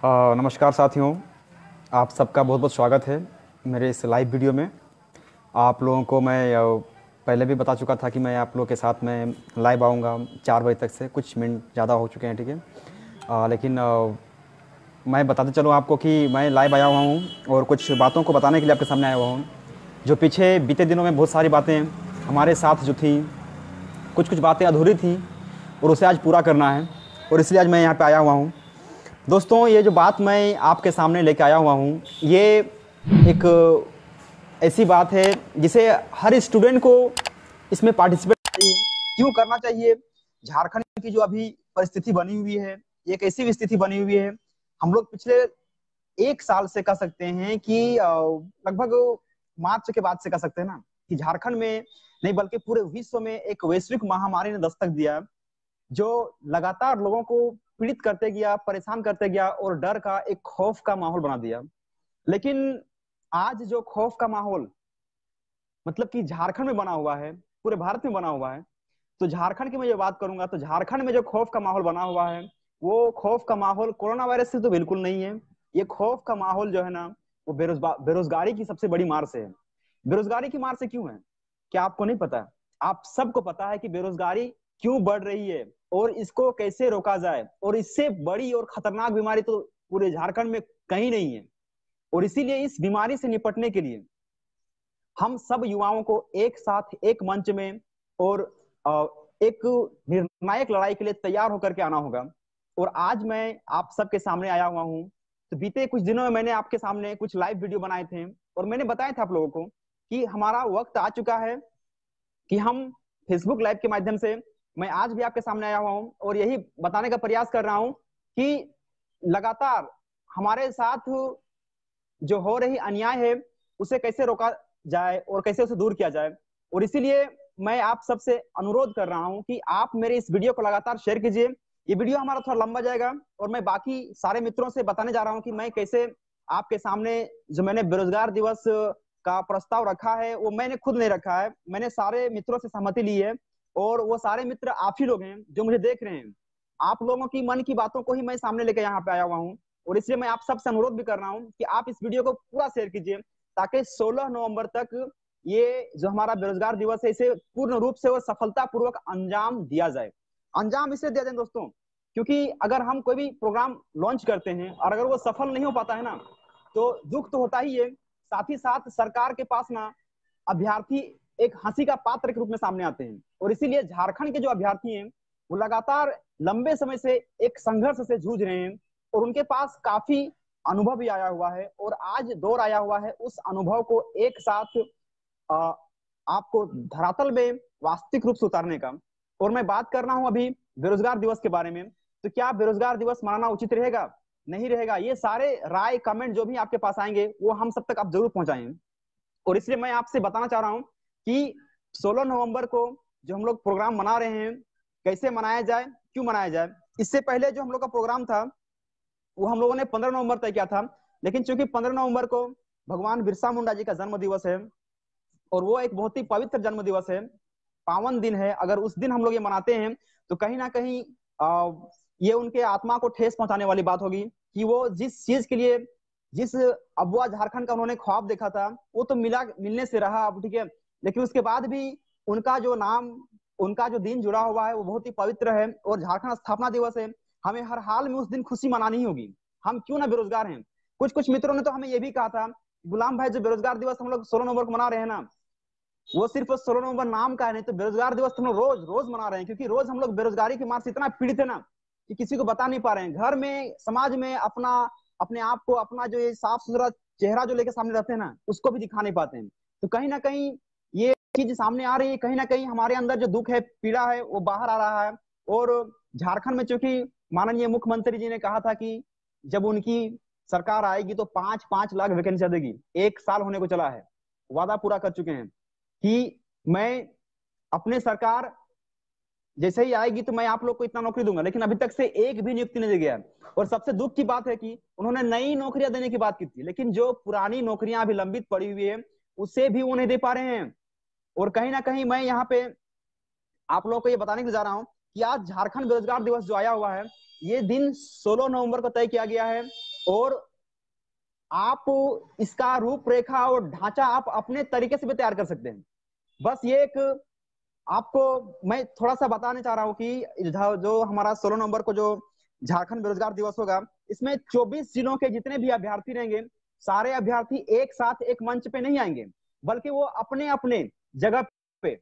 नमस्कार साथियों, आप सबका बहुत बहुत स्वागत है मेरे इस लाइव वीडियो में। आप लोगों को मैं पहले भी बता चुका था कि मैं आप लोगों के साथ में लाइव आऊँगा 4 बजे तक से, कुछ मिनट ज़्यादा हो चुके हैं, ठीक है। लेकिन मैं बताते चलूँ आपको कि मैं लाइव आया हुआ हूँ और कुछ बातों को बताने के लिए आपके सामने आया हुआ हूँ। जो पीछे बीते दिनों में बहुत सारी बातें हमारे साथ जो थी, कुछ कुछ बातें अधूरी थी और उसे आज पूरा करना है, और इसलिए आज मैं यहाँ पे आया हुआ हूँ। दोस्तों, ये जो बात मैं आपके सामने लेके आया हुआ हूँ, ये एक ऐसी बात है जिसे हर स्टूडेंट को इसमें पार्टिसिपेट क्यों करना चाहिए। झारखंड की जो अभी परिस्थिति बनी हुई है, एक ऐसी स्थिति बनी हुई है, हम लोग पिछले 1 साल से कह सकते हैं कि लगभग मार्च के बाद से कह सकते हैं ना, कि झारखंड में नहीं बल्कि पूरे विश्व में एक वैश्विक महामारी ने दस्तक दिया, जो लगातार लोगों को पीड़ित करते गया, परेशान करते गया और डर का एक खौफ का माहौल बना दिया। लेकिन आज जो खौफ का माहौल मतलब कि झारखंड में बना हुआ है, पूरे भारत में बना हुआ है, तो झारखंड की मैं जो बात करूंगा तो झारखंड में जो खौफ का माहौल बना हुआ है, वो खौफ का माहौल कोरोना वायरस से तो बिल्कुल नहीं है। ये खौफ का माहौल जो है ना, वो बेरोजगारी की सबसे बड़ी मार से है। बेरोजगारी की मार से क्यों है, क्या आपको नहीं पता? आप सबको पता है कि बेरोजगारी क्यों बढ़ रही है और इसको कैसे रोका जाए, और इससे बड़ी और खतरनाक बीमारी तो पूरे झारखंड में कहीं नहीं है। और इसीलिए इस बीमारी से निपटने के लिए हम सब युवाओं को एक साथ एक मंच में और एक निर्णायक लड़ाई के लिए तैयार होकर के आना होगा। और आज मैं आप सबके सामने आया हुआ हूँ। तो बीते कुछ दिनों में मैंने आपके सामने कुछ लाइव वीडियो बनाए थे और मैंने बताया था आप लोगों को कि हमारा वक्त आ चुका है कि हम फेसबुक लाइव के माध्यम से, मैं आज भी आपके सामने आया हुआ हूं और यही बताने का प्रयास कर रहा हूं कि लगातार हमारे साथ जो हो रही अन्याय है उसे कैसे रोका जाए और कैसे उसे दूर किया जाए। और इसीलिए मैं आप सबसे अनुरोध कर रहा हूं कि आप मेरे इस वीडियो को लगातार शेयर कीजिए। ये वीडियो हमारा थोड़ा लंबा जाएगा और मैं बाकी सारे मित्रों से बताने जा रहा हूं कि मैं कैसे आपके सामने जो मैंने बेरोजगार दिवस का प्रस्ताव रखा है वो मैंने खुद नहीं रखा है, मैंने सारे मित्रों से सहमति ली है। और वो सारे मित्र आप ही लोग हैं जो मुझे देख रहे हैं। आप लोगों की मन की बातों को ही मैं सामने लेकर यहाँ पे आया हुआ हूँ। और इसलिए मैं आप सबसे अनुरोध भी कर रहा हूँ कि आप इस वीडियो को पूरा शेयर कीजिए, ताकि 16 नवंबर तक ये जो हमारा बेरोजगार दिवस है इसे पूर्ण रूप से और सफलता पूर्वक अंजाम दिया जाए। अंजाम इसलिए दिया जाए दोस्तों, क्योंकि अगर हम कोई भी प्रोग्राम लॉन्च करते हैं और अगर वो सफल नहीं हो पाता है ना, तो दुख तो होता ही है, साथ ही साथ सरकार के पास ना अभ्यर्थी एक हंसी का पात्र के रूप में सामने आते हैं। और इसीलिए झारखंड के जो अभ्यर्थी हैं वो लगातार लंबे समय से एक संघर्ष से जूझ रहे हैं और उनके पास काफी अनुभव भी आया हुआ है और आज दौर आया हुआ है उस अनुभव को एक साथ आ, आपको धरातल में वास्तविक रूप से उतारने का। और मैं बात कर रहा हूं अभी बेरोजगार दिवस के बारे में। तो क्या बेरोजगार दिवस मनाना उचित रहेगा? नहीं रहेगा। ये सारे राय कमेंट जो भी आपके पास आएंगे वो हम सब तक आप जरूर पहुंचाएं। और इसलिए मैं आपसे बताना चाह रहा हूं कि 16 नवंबर को जो हम लोग प्रोग्राम मना रहे हैं, कैसे मनाया जाए, क्यों मनाया जाए। इससे पहले जो हम लोग का प्रोग्राम था वो हम लोगों ने 15 नवंबर तय किया था, लेकिन चूंकि 15 नवंबर को भगवान बिरसा मुंडा जी का जन्म दिवस है और वो एक बहुत ही पवित्र जन्म दिवस है, पावन दिन है, अगर उस दिन हम लोग ये मनाते हैं तो कहीं ना कहीं ये उनके आत्मा को ठेस पहुंचाने वाली बात होगी कि वो जिस चीज के लिए, जिस अबुआ झारखंड का उन्होंने ख्वाब देखा था वो तो मिलने से रहा अब, ठीक है। लेकिन उसके बाद भी उनका जो नाम, उनका जो दिन जुड़ा हुआ है वो बहुत ही पवित्र है और झारखंड स्थापना दिवस है। हमें हर हाल में उस दिन खुशी मनानी होगी, हम क्यों ना बेरोजगार हैं। कुछ कुछ मित्रों ने तो हमें ये भी कहा था, गुलाम भाई जो बेरोजगार दिवस हम लोग 16 नवंबर को मना रहे हैं ना, वो सिर्फ 16 नवंबर नाम का है, नहीं तो बेरोजगार दिवस हम लोग रोज रोज मना रहे हैं, क्योंकि रोज हम लोग बेरोजगारी की मार से इतना पीड़ित है ना कि किसी को बता नहीं पा रहे हैं। घर में, समाज में अपना, अपने आप को, अपना जो ये साफ सुथरा चेहरा जो लेके सामने रहते हैं ना, उसको भी दिखा नहीं पाते हैं। तो कहीं ना कहीं ये चीज सामने आ रही है, कहीं ना कहीं हमारे अंदर जो दुख है, पीड़ा है, वो बाहर आ रहा है। और झारखंड में चूंकि माननीय मुख्यमंत्री जी ने कहा था कि जब उनकी सरकार आएगी तो 5-5 लाख वैकेंसी देगी, 1 साल होने को चला है, वादा पूरा कर चुके हैं कि मैं अपने सरकार जैसे ही आएगी तो मैं आप लोग को इतना नौकरी दूंगा, लेकिन अभी तक से एक भी नियुक्ति नहीं गया। और सबसे दुख की बात है कि उन्होंने नई नौकरियां देने की बात की थी, लेकिन जो पुरानी नौकरियां अभी लंबित पड़ी हुई है उसे भी वो नहीं दे पा रहे हैं। और कहीं ना कहीं मैं यहाँ पे आप लोगों को ये बताने के लिए जा रहा हूँ कि आज झारखंड बेरोजगार दिवस जो आया हुआ है, ये दिन 16 नवंबर को तय किया गया है और आप इसका रूपरेखा और ढांचा आप अपने तरीके से भी तैयार कर सकते हैं। बस ये एक आपको मैं थोड़ा सा बताने चाह रहा हूँ कि जो हमारा 16 नवंबर को जो झारखंड बेरोजगार दिवस होगा, इसमें 24 जिलों के जितने भी अभ्यर्थी रहेंगे, सारे अभ्यर्थी एक साथ एक मंच पे नहीं आएंगे, बल्कि वो अपने अपने जगह पे,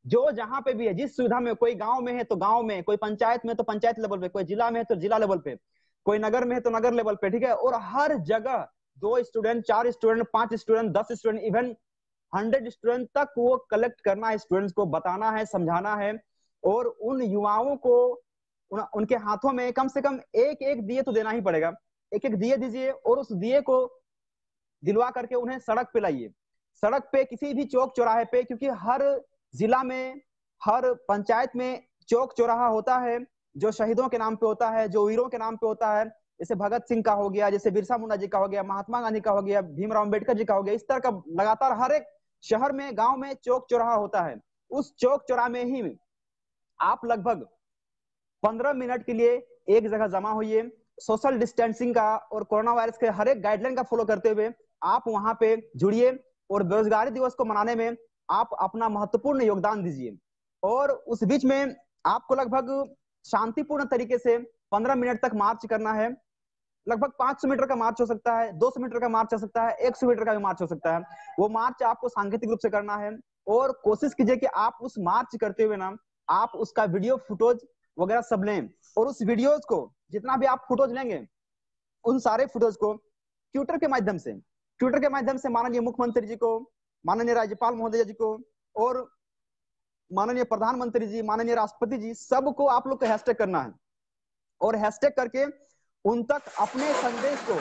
जो जहां पे भी है, जिस सुविधा में, कोई गांव में है तो गांव में, कोई पंचायत में तो पंचायत लेवल पे, कोई जिला में है तो जिला लेवल पे, कोई नगर में है तो नगर लेवल पे, ठीक है। और हर जगह 2 student, 4 student, 5 student, 10 student, even 100 student तक वो कलेक्ट करना है, स्टूडेंट्स को बताना है, समझाना है। और उन युवाओं को उनके हाथों में कम से कम एक एक दिए तो देना ही पड़ेगा। एक एक दिए दीजिए और उस दिए को दिलवा करके उन्हें सड़क पे लाइए, सड़क पे किसी भी चौक चौराहे पे, क्योंकि हर जिला में, हर पंचायत में चौक चौराहा होता है जो शहीदों के नाम पे होता है, जो वीरों के नाम पे होता है। जैसे भगत सिंह का हो गया, जैसे बिरसा मुंडा जी का हो गया, महात्मा गांधी का हो गया, भीमराव अम्बेडकर जी का हो गया। इस तरह का लगातार हर एक शहर में, गांव में चौक चौराहा होता है। उस चौक चौराहे में ही आप लगभग 15 मिनट के लिए एक जगह जमा होइए, सोशल डिस्टेंसिंग का और कोरोना वायरस के हर एक गाइडलाइन का फॉलो करते हुए आप वहां पे जुड़िए और बेरोजगारी दिवस को मनाने में आप अपना महत्वपूर्ण योगदान दीजिए। और उस बीच में आपको लगभग शांतिपूर्ण तरीके से 15 मिनट तक मार्च करना है। लगभग 500 मीटर का मार्च हो सकता है, 200 मीटर का मार्च हो सकता है, 100 मीटर का भी मार्च हो सकता है। वो मार्च आपको सांकेतिक रूप से करना है और कोशिश कीजिए कि आप उस मार्च करते हुए ना, आप उसका वीडियो फुटेज वगैरह सब लें। और उस वीडियोज को, जितना भी आप फोटोज लेंगे, उन सारे फोटोज को ट्विटर के माध्यम से माननीय मुख्यमंत्री जी को, माननीय राज्यपाल महोदय जी को और माननीय प्रधानमंत्री जी, माननीय राष्ट्रपति जी, सबको आप लोग को हैशटैग करना है। और हैशटैग करके उन तक अपने संदेश को,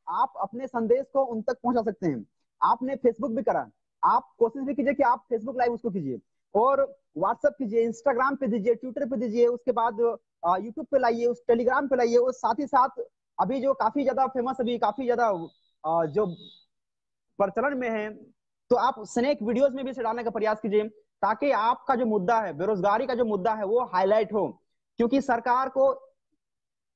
आप अपने संदेश को उन तक पहुंचा सकते हैं। आपने फेसबुक भी करा, आप कोशिश भी कीजिए कि आप फेसबुक लाइव उसको कीजिए और व्हाट्सएप कीजिए, इंस्टाग्राम पे दीजिए, ट्विटर पे दीजिए, उसके बाद यूट्यूब पे लाइए, उस टेलीग्राम पे लाइए। और साथ ही साथ अभी जो काफी ज्यादा फेमस, अभी काफी ज्यादा जो प्रचलन में है, तो आप स्नैक वीडियोस में भी इसे डालने का प्रयास कीजिए, ताकि आपका जो मुद्दा है, बेरोजगारी का जो मुद्दा है, वो हाईलाइट हो। क्योंकि सरकार को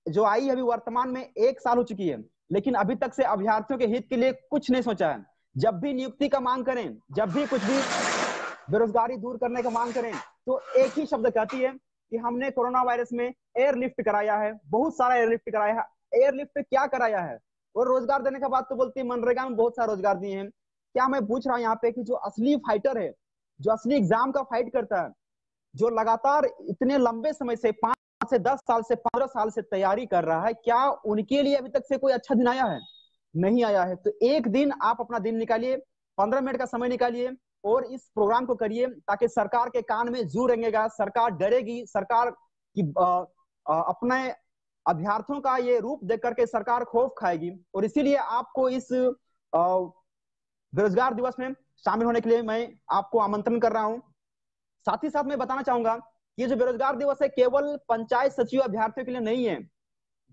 जो आई अभी वर्तमान में 1 साल हो चुकी है, लेकिन अभी तक से अभ्यर्थियों के हित के लिए कुछ नहीं सोचा है। जब भी नियुक्ति का मांग करें, जब भी कुछ भी बेरोजगारी दूर करने का मांग करें, तो एक ही शब्द कहती है कि हमने कोरोना वायरस में एयरलिफ्ट कराया है, बहुत सारा एयरलिफ्ट कराया है। एयरलिफ्ट क्या कराया है? और रोजगार देने का बात तो बोलती है, मनरेगा में बहुत सारा रोजगार दिए हैं। क्या मैं पूछ रहा हूँ यहाँ पे कि जो असली फाइटर है, जो असली एग्जाम का फाइट करता है, जो लगातार इतने लंबे समय से 5 से 10 साल से 15 साल से तैयारी कर रहा है, क्या उनके लिए अभी तक से कोई अच्छा दिन आया है? नहीं आया है। तो एक दिन आप अपना दिन निकालिए, 15 मिनट का समय निकालिए और इस प्रोग्राम को करिए, ताकि सरकार के कान में जू रेंगेगा, सरकार डरेगी, सरकार की अपने अभ्यर्थियों का ये रूप देख करके सरकार खौफ खाएगी। और इसीलिए आपको इस बेरोजगार दिवस में शामिल होने के लिए मैं आपको आमंत्रण कर रहा हूं। साथ ही साथ मैं बताना चाहूंगा कि ये जो बेरोजगार दिवस है, केवल पंचायत सचिव अभ्यर्थियों के लिए नहीं है,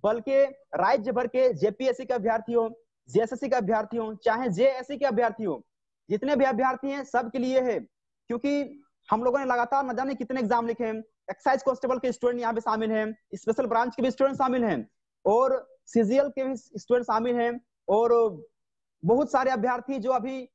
बल्कि राज्य भर के जेपीएससी के अभ्यर्थी हो, जेएसएससी के अभ्यर्थी हो, चाहे जेएससी के अभ्यर्थी हो, जितने भी अभ्यर्थी हैं सबके लिए है। क्योंकि हम लोगों ने लगातार न जाने कितने एग्जाम लिखे हैं। एक्साइज कांस्टेबल के स्टूडेंट यहाँ पे शामिल हैं, स्पेशल ब्रांच के भी स्टूडेंट शामिल हैं और सीजीएल के भी स्टूडेंट शामिल हैं। और बहुत सारे अभ्यर्थी जो अभी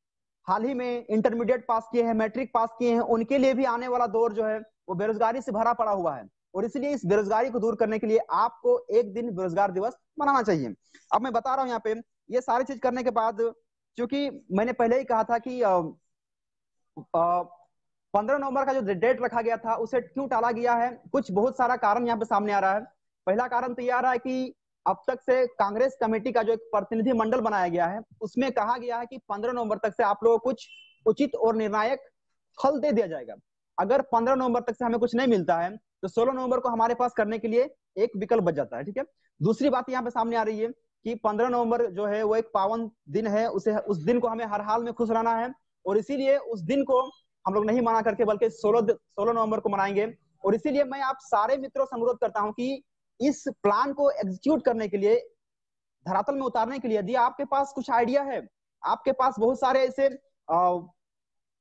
हाल ही में इंटरमीडिएट पास किए हैं, मैट्रिक पास किए हैं, उनके लिए भी आने वाला दौर जो है वो बेरोजगारी से भरा पड़ा हुआ है। और इसलिए इस बेरोजगारी को दूर करने के लिए आपको एक दिन बेरोजगार दिवस मनाना चाहिए। अब मैं बता रहा हूं यहाँ पे, ये सारी चीज करने के बाद, क्योंकि मैंने पहले ही कहा था कि 15 नवंबर का जो डेट रखा गया था उसे क्यों टाला गया है, कुछ बहुत सारा कारण यहाँ पे सामने आ रहा है। पहला कारण तो यह आ रहा है कि अब तक से कांग्रेस कमेटी का जो एक प्रतिनिधि मंडल बनाया गया है, उसमें कहा गया है कि 15 नवंबर तक से आप लोगों को कुछ उचित और निर्णायक फल दे दिया जाएगा। अगर 15 नवंबर तक से हमें कुछ नहीं मिलता है, तो 16 नवंबर को हमारे पास करने के लिए एक विकल्प बच जाता है, ठीक है। दूसरी बात यहाँ पे सामने आ रही है कि 15 नवंबर जो है वो एक पावन दिन है, उस दिन को हमें हर हाल में खुश रहना है। और इसीलिए उस दिन को हम लोग नहीं मना करके बल्कि 16 नवंबर को मनाएंगे। और इसीलिए मैं आप सारे मित्रों से अनुरोध करता हूं कि इस प्लान को एग्जीक्यूट करने के लिए, धरातल में उतारने के लिए, यदि आपके पास कुछ आइडिया है, आपके पास बहुत सारे ऐसे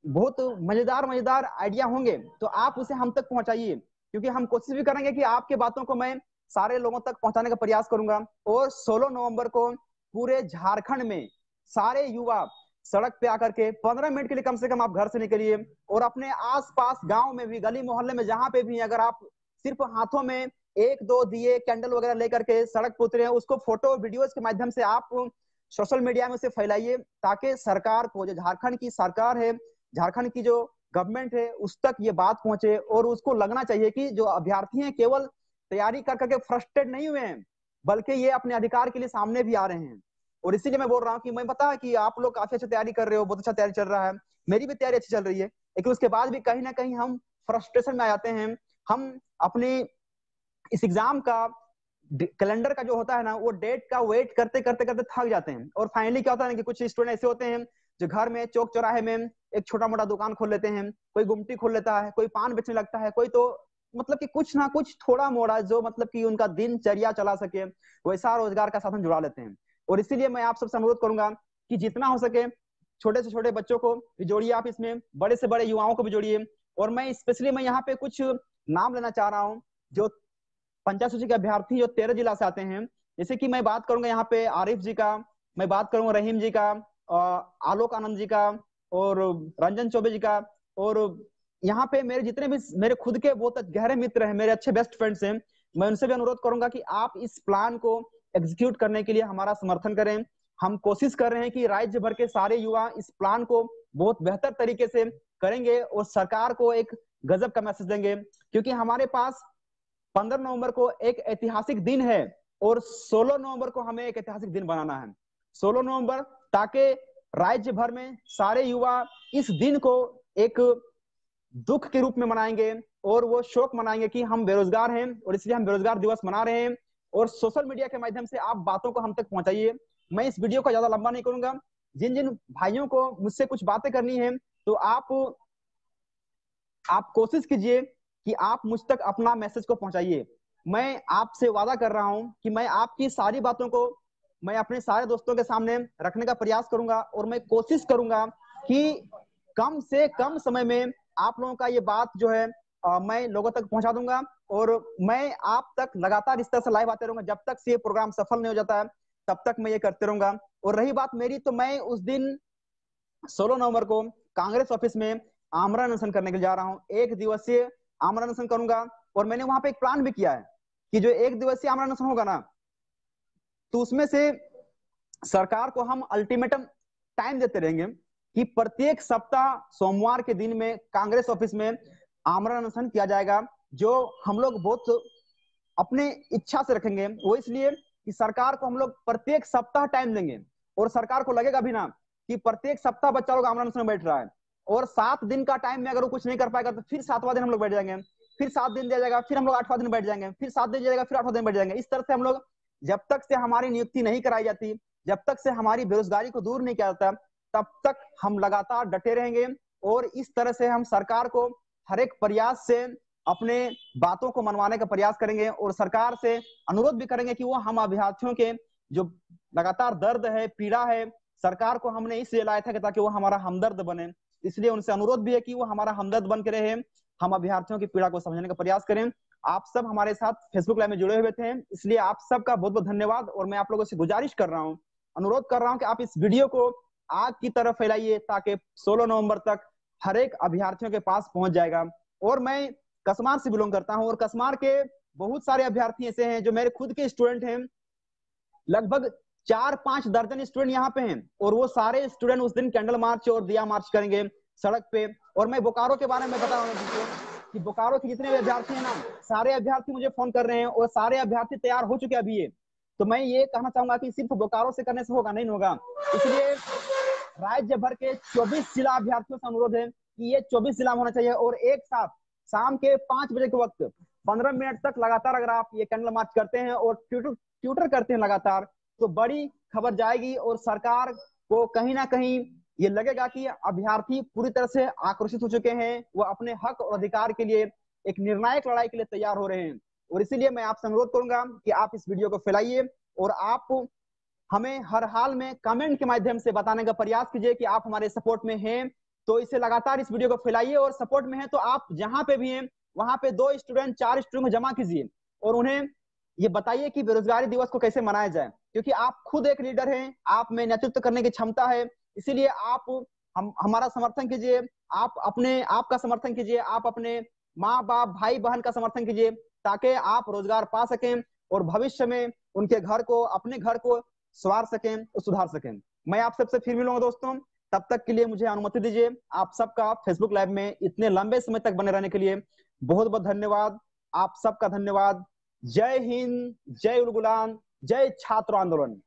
बहुत मजेदार मजेदार आइडिया होंगे, तो आप उसे हम तक पहुंचाइए। क्योंकि हम कोशिश भी करेंगे कि आपके बातों को मैं सारे लोगों तक पहुंचाने का प्रयास करूंगा। और 16 नवंबर को पूरे झारखंड में सारे युवा सड़क पे आकर के 15 मिनट के लिए कम से कम आप घर से निकलिए, और अपने आसपास गांव में भी, गली मोहल्ले में जहां पे भी अगर आप सिर्फ हाथों में एक दो दिए कैंडल वगैरह लेकर के सड़क पर उतरे, उसको फोटो वीडियोस के माध्यम से आप सोशल मीडिया में उसे फैलाइए, ताकि सरकार को, जो झारखंड की सरकार है, झारखंड की जो गवर्नमेंट है, उस तक ये बात पहुंचे। और उसको लगना चाहिए कि जो अभ्यर्थी हैं केवल तैयारी कर करके फ्रस्ट्रेट नहीं हुए हैं, बल्कि ये अपने अधिकार के लिए सामने भी आ रहे हैं। और इसीलिए मैं बोल रहा हूँ कि मैं पता है कि आप लोग काफी अच्छी तैयारी कर रहे हो, बहुत अच्छा तैयारी चल रहा है, मेरी भी तैयारी अच्छी चल रही है, लेकिन उसके बाद भी कहीं ना कहीं हम फ्रस्ट्रेशन में आ जाते हैं। हम अपनी इस एग्जाम का कैलेंडर का जो होता है ना, वो डेट का वेट करते करते करते थक जाते हैं। और फाइनली क्या होता है कि कुछ स्टूडेंट ऐसे होते हैं जो घर में चौक चौराहे में एक छोटा मोटा दुकान खोल लेते हैं, कोई गुमटी खोल लेता है, कोई पान बेचने लगता है, कोई तो मतलब कि कुछ ना कुछ थोड़ा मोड़ा जो मतलब कि उनका दिनचर्या चला सके, वैसा रोजगार का साधन जुड़ा लेते हैं। और इसीलिए मैं आप सबसे अनुरोध करूंगा कि जितना हो सके छोटे से छोटे बच्चों को भी जोड़िए आप इसमें, बड़े से बड़े युवाओं को भी जोड़िए। और मैं स्पेशली मैं यहाँ पे कुछ नाम लेना चाह रहा हूँ जो पंचायत सूची के अभ्यर्थी जो 13 जिला से आते हैं। जैसे कि मैं बात करूंगा यहाँ पे आरिफ जी का, मैं बात करूंगा रहीम जी का, आलोक आनंद जी का, और रंजन चौबे जी का। और यहाँ पे मेरे जितने भी मेरे खुद के बहुत गहरे मित्र हैं, मेरे अच्छे बेस्ट फ्रेंड्स हैं, मैं उनसे भी अनुरोध करूंगा कि आप इस प्लान को एग्जीक्यूट करने के लिए हमारा समर्थन करें। हम कोशिश कर रहे हैं कि राज्य भर के सारे युवा इस प्लान को बहुत बेहतर तरीके से करेंगे और सरकार को एक गजब का मैसेज देंगे, क्योंकि हमारे पास 15 नवंबर को एक ऐतिहासिक दिन है और 16 नवंबर को हमें एक ऐतिहासिक दिन बनाना है। 16 नवंबर, ताकि राज्य भर में सारे युवा इस दिन को एक दुख के रूप में मनाएंगे और वो शोक मनाएंगे कि हम बेरोजगार हैं और इसलिए हम बेरोजगार दिवस मना रहे हैं। और सोशल मीडिया के माध्यम से आप बातों को हम तक पहुंचाइए। मैं इस वीडियो को ज्यादा लंबा नहीं करूंगा। जिन जिन भाइयों को मुझसे कुछ बातें करनी है, तो आप कोशिश कीजिए कि आप मुझ तक अपना मैसेज को पहुंचाइए। मैं आपसे वादा कर रहा हूं कि मैं आपकी सारी बातों को मैं अपने सारे दोस्तों के सामने रखने का प्रयास करूंगा, और मैं कोशिश करूंगा कि कम से कम समय में आप लोगों का ये बात जो है मैं लोगों तक पहुंचा दूंगा। और मैं आप तक लगातार इस तरह से लाइव आते रहूंगा, जब तक से ये प्रोग्राम सफल नहीं हो जाता है तब तक मैं ये करते रहूंगा। और रही बात मेरी, तो मैं उस दिन 16 नवंबर को कांग्रेस ऑफिस में आमरण अनशन करने के लिए जा रहा हूँ। 1 दिवसीय आमरण अनशन करूंगा, और मैंने वहां पे एक प्लान भी किया है कि जो 1 दिवसीय आमरण अनशन होगा ना, तो उसमें से सरकार को हम अल्टीमेटम टाइम देते रहेंगे कि प्रत्येक सप्ताह सोमवार के दिन में कांग्रेस ऑफिस में आमरण अनशन किया जाएगा, जो हम लोग बहुत अपने इच्छा से रखेंगे। वो इसलिए कि सरकार को हम लोग प्रत्येक सप्ताह टाइम देंगे, और सरकार को लगेगा भी ना कि प्रत्येक सप्ताह बच्चा लोग आमरण अनशन में बैठ रहा है, और 7 दिन का टाइम में अगर वो कुछ नहीं कर पाएगा तो फिर 7वां दिन हम लोग बैठ जाएंगे, फिर 7 दिन दिया जाएगा, फिर हम लोग 8वां दिन बैठ जाएंगे, फिर 7 दिन दिया जाएगा, फिर 8वां दिन बैठ जाएंगे। इस तरह से हम लोग, जब तक से हमारी नियुक्ति नहीं कराई जाती, जब तक से हमारी बेरोजगारी को दूर नहीं किया जाता, तब तक हम लगातार डटे रहेंगे। और इस तरह से हम सरकार को हर एक प्रयास से अपने बातों को मनवाने का प्रयास करेंगे, और सरकार से अनुरोध भी करेंगे कि वो हम अभ्यर्थियों के जो लगातार दर्द है, पीड़ा है, सरकार को हमने इसलिए लाया था कि ताकि वो हमारा हमदर्द बने। इसलिए उनसे अनुरोध भी है कि वो हमारा हमदर्द बन के रहे, हम अभ्यर्थियों की पीड़ा को समझने का प्रयास करें। आप सब हमारे साथ फेसबुक लाइव में जुड़े हुए थे, इसलिए आप सबका बहुत बहुत धन्यवाद। और मैं आप लोगों से गुजारिश कर रहा हूँ, अनुरोध कर रहा हूँ कि आप इस वीडियो को आग की तरफ फैलाइए, ताकि 16 नवंबर तक हर एक अभ्यर्थियों के पास पहुंच जाएगा। और मैं कसमार से बिलोंग करता हूं, और कसमार के बहुत सारे अभ्यर्थी ऐसे हैं जो मेरे खुद के स्टूडेंट हैं, लगभग 4-5 दर्जन स्टूडेंट यहाँ पे हैं, और वो सारे स्टूडेंट उस दिन कैंडल मार्च और दिया मार्च करेंगे सड़क पे। और मैं बोकारो के बारे में बता रहा हूँ कि बोकारो के जितने भी अभ्यर्थी हैं ना, सारे अभ्यर्थी मुझे फोन कर रहे हैं, और सारे अभ्यर्थी तैयार हो चुके अभी। तो मैं ये कहना चाहूंगा कि सिर्फ बोकारो से करने से होगा नहीं होगा, इसलिए राज्य भर के 24 जिला अभ्यर्थियों से अनुरोध है कि ये 24 जिला में होना चाहिए। और एक साथ शाम के 5 बजे के वक्त 15 मिनट तक लगातार अगर आप ये कैंडल मार्च करते हैं और ट्विटर करते हैं लगातार, तो बड़ी खबर जाएगी, और सरकार को कहीं ना कहीं ये लगेगा कि अभ्यर्थी पूरी तरह से आक्रोशित हो चुके हैं, वो अपने हक और अधिकार के लिए एक निर्णायक लड़ाई के लिए तैयार हो रहे हैं। और इसीलिए मैं आपसे अनुरोध करूंगा कि आप इस वीडियो को फैलाइए, और आप हमें हर हाल में कमेंट के माध्यम से बताने का प्रयास कीजिए कि आप हमारे सपोर्ट में हैं। तो इसे लगातार इस वीडियो को फैलाइए, और सपोर्ट में हैं तो आप जहां पे भी हैं वहां पे 2 स्टूडेंट 4 स्टूडेंट को जमा कीजिए, और उन्हें ये बताइए कि बेरोजगारी दिवस को कैसे मनाया जाए, क्योंकि आप खुद एक लीडर हैं, आप में नेतृत्व करने की क्षमता है। इसीलिए आप हमारा समर्थन कीजिए, आप अपने आप का समर्थन कीजिए, आप अपने माँ बाप भाई बहन का समर्थन कीजिए, ताकि आप रोजगार पा सकें और भविष्य में उनके घर को, अपने घर को संवार सकें और सुधार सकें। मैं आप सबसे फिर मिलूंगा दोस्तों, तब तक के लिए मुझे अनुमति दीजिए। आप सबका फेसबुक लाइव में इतने लंबे समय तक बने रहने के लिए बहुत बहुत धन्यवाद। आप सबका धन्यवाद। जय हिंद, जय उलगुलान, जय छात्र आंदोलन।